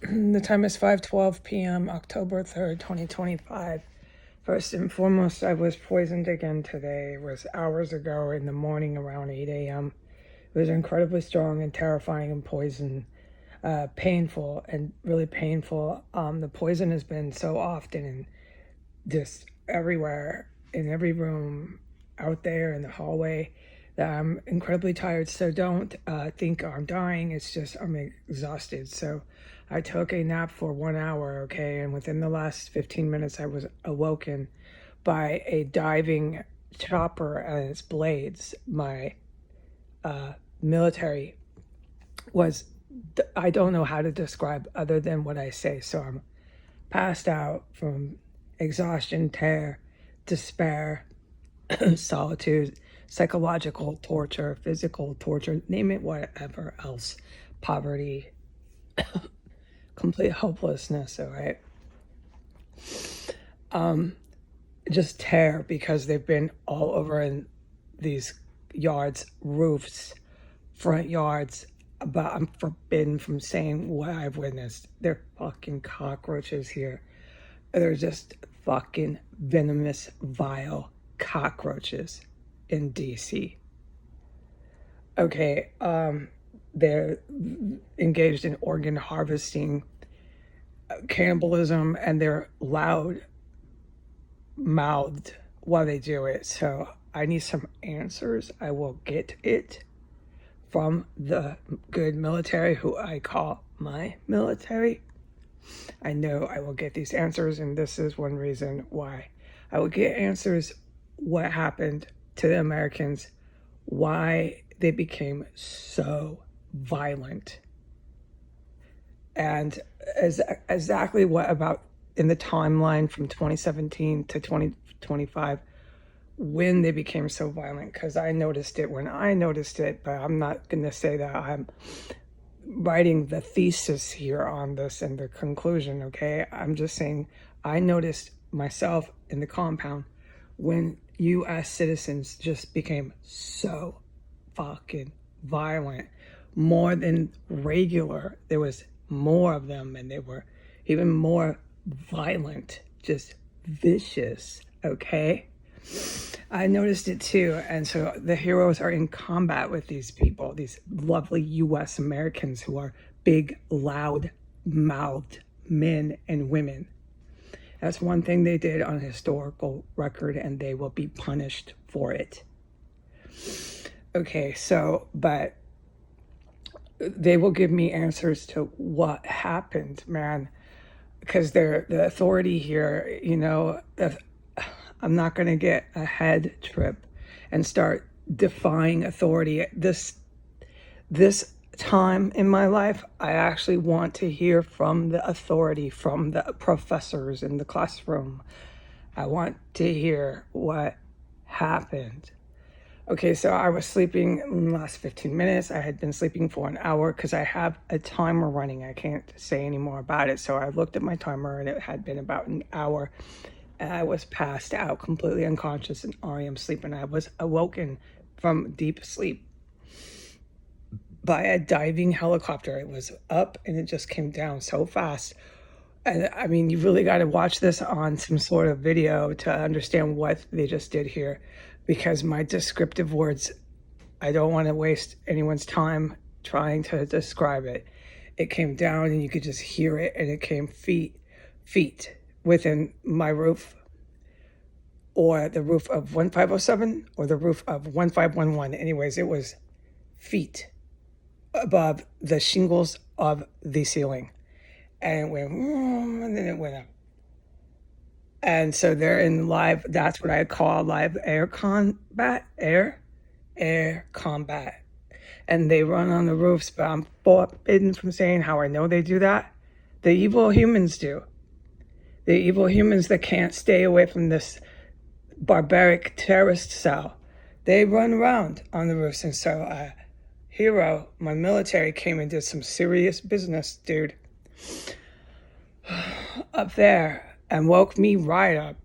The time is 5:12 p.m., October 3rd, 2025. First and foremost, I was poisoned again today. It was hours ago in the morning around 8 a.m. It was incredibly strong and terrifying and poison, painful and really painful. The poison has been so often and just everywhere, in every room, out there in the hallway, that I'm incredibly tired. So don't think I'm dying. It's just I'm exhausted. So I took a nap for 1 hour, okay? And within the last 15 minutes, I was awoken by a diving chopper and its blades. My military was, I don't know how to describe other than what I say. So I'm passed out from exhaustion, terror, despair, solitude, psychological torture, physical torture, name it, whatever else, poverty, complete hopelessness, all right? Just terror because they've been all over in these yards, roofs, front yards, but I'm forbidden from saying what I've witnessed. They're fucking cockroaches here. They're just fucking venomous, vile cockroaches in DC. Okay, they're engaged in organ harvesting, cannibalism, and they're loud mouthed while they do it. So I need some answers. I will get it from the good military, who I call my military. I know I will get these answers, and this is one reason why. I will get answers what happened to the Americans, why they became so violent, and exactly what about in the timeline from 2017 to 2025 when they became so violent, because I noticed it when I noticed it, but I'm not going to say that I'm writing the thesis here on this and the conclusion, okay? I'm just saying I noticed myself in the compound when U.S. citizens just became so fucking violent, more than regular. There was more of them, and they were even more violent, just vicious, okay? I noticed it too. And so the heroes are in combat with these people, these lovely US Americans who are big, loud mouthed men and women. That's one thing they did on historical record, and they will be punished for it. Okay, so, but they will give me answers to what happened, man, because they're the authority here, you know. I'm not going to get a head trip and start defying authority. This time in my life, I actually want to hear from the authority, from the professors in the classroom. I want to hear what happened. Okay, so I was sleeping in the last 15 minutes. I had been sleeping for an hour because I have a timer running. I can't say any more about it. So I looked at my timer, and it had been about an hour. And I was passed out, completely unconscious in REM sleep, and I was awoken from deep sleep by a diving helicopter. It was up and it just came down so fast. And I mean, you really got to watch this on some sort of video to understand what they just did here, because my descriptive words, I don't want to waste anyone's time trying to describe it. It came down and you could just hear it, and it came feet within my roof, or the roof of 1507 or the roof of 1511. Anyways, it was feet above the shingles of the ceiling. And it went, and then it went up. And so they're in live, that's what I call live air combat, air combat. And they run on the roofs, but I'm forbidden from saying how I know they do that. The evil humans do. The evil humans that can't stay away from this barbaric terrorist cell, they run around on the roofs. And so hero, my military, came and did some serious business, dude, up there, and woke me right up.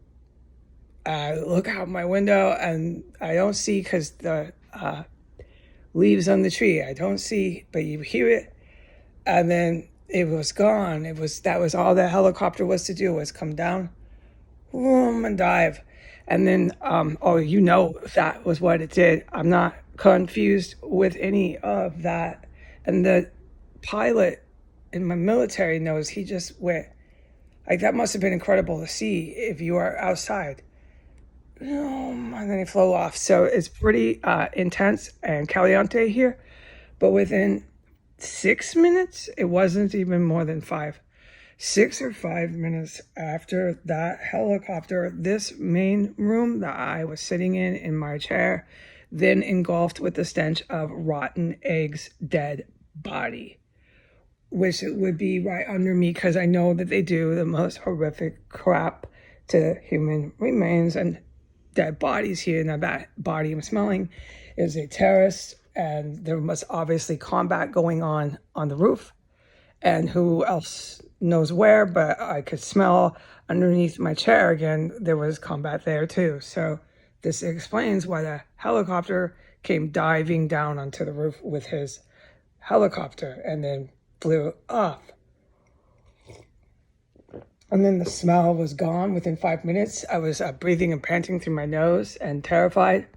I look out my window and I don't see, because the leaves on the tree, I don't see, but you hear it. And then it was gone. That was all the helicopter was to do, was come down, boom, and dive. And then, that was what it did. I'm not confused with any of that. And the pilot in my military knows, he just went, like, that must have been incredible to see if you are outside. And then he flew off. So it's pretty intense and caliente here. But within 6 minutes, it wasn't even more than 5. 6 or 5 minutes after that helicopter, this main room that I was sitting in my chair, then engulfed with the stench of rotten eggs, dead body, which would be right under me, because I know that they do the most horrific crap to human remains and dead bodies here. Now that body I'm smelling is a terrorist, and there was obviously combat going on the roof, and who else knows where, but I could smell underneath my chair again, there was combat there too. So this explains why the helicopter came diving down onto the roof with his helicopter and then flew off. And then the smell was gone within 5 minutes. I was breathing and panting through my nose and terrified.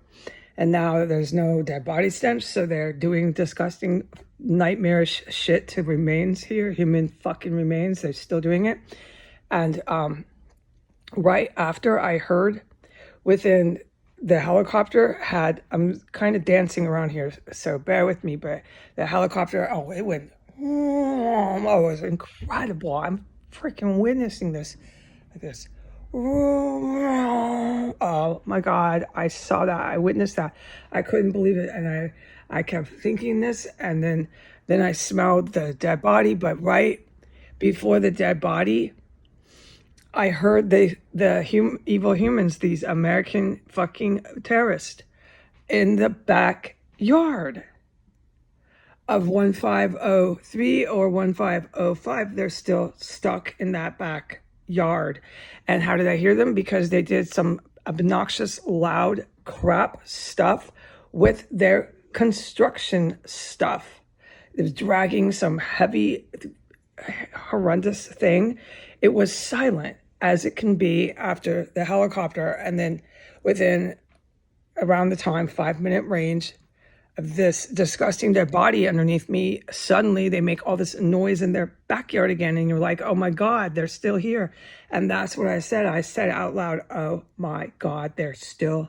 And now there's no dead body stench, so they're doing disgusting, nightmarish shit to remains here, human fucking remains. They're still doing it. And right after I heard, within the helicopter I'm kind of dancing around here, so bear with me, but the helicopter, it went, it was incredible. I'm freaking witnessing this, like this. Oh my God, I saw that. I witnessed that. I couldn't believe it. And I kept thinking this, and then I smelled the dead body. But right before the dead body, I heard the evil humans, these American fucking terrorists, in the backyard of 1503 or 1505. They're still stuck in that backyard. And how did I hear them? Because they did some obnoxious, loud crap stuff with their construction stuff. It was dragging some heavy, horrendous thing. It was silent as it can be after the helicopter. And then within around the time, 5-minute range of this disgusting dead body underneath me, suddenly they make all this noise in their backyard again. And you're like, oh my God, they're still here. And that's what I said. I said out loud, oh my God, they're still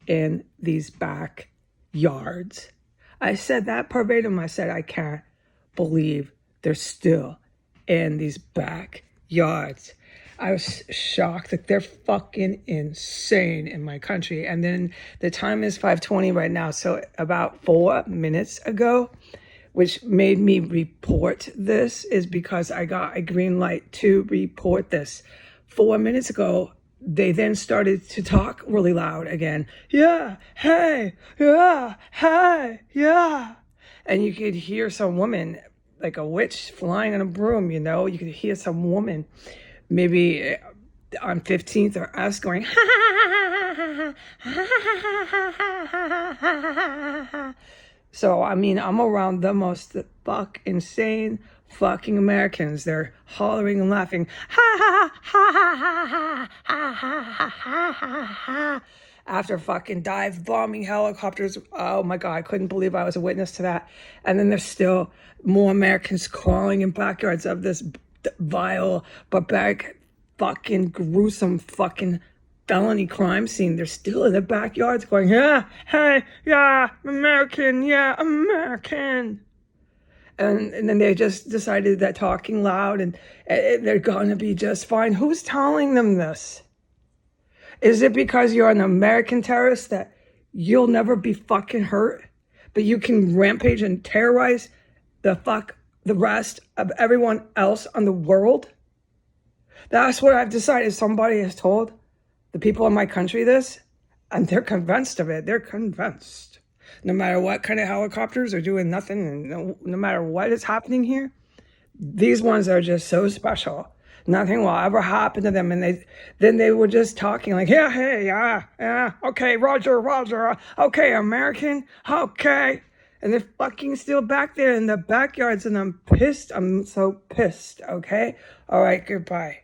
in these backyards. I said that verbatim. I said, I can't believe they're still in these backyards. I was shocked that they're fucking insane in my country. And then the time is 5:20 right now. So about 4 minutes ago, which made me report this, is because I got a green light to report this. 4 minutes ago, they then started to talk really loud again. Yeah, hey, yeah, hey, yeah. And you could hear some woman, like a witch flying on a broom, you could hear some woman maybe on 15th or S going, ha, ha, ha, ha, ha, ha, ha. So, I mean, I'm around the most insane fucking Americans. They're hollering and laughing, ha, ha, ha, ha, ha, ha, ha, ha, ha, ha, after fucking dive bombing helicopters. Oh my God, I couldn't believe I was a witness to that. And then there's still more Americans crawling in backyards of this vile, barbaric, fucking gruesome fucking felony crime scene. They're still in the backyards going, yeah, hey, yeah, American, yeah, American. And then they just decided that talking loud and they're gonna be just fine. Who's telling them this? Is it because you're an American terrorist that you'll never be fucking hurt, but you can rampage and terrorize the rest of everyone else on the world? That's what I've decided. Somebody has told the people in my country this, and they're convinced of it. They're convinced. No matter what kind of helicopters are doing nothing, and no matter what is happening here, these ones are just so special. Nothing will ever happen to them. And they were just talking like, yeah, hey, yeah, okay, Roger, okay, American, okay. And they're fucking still back there in the backyards, and I'm pissed. I'm so pissed, okay? All right, goodbye.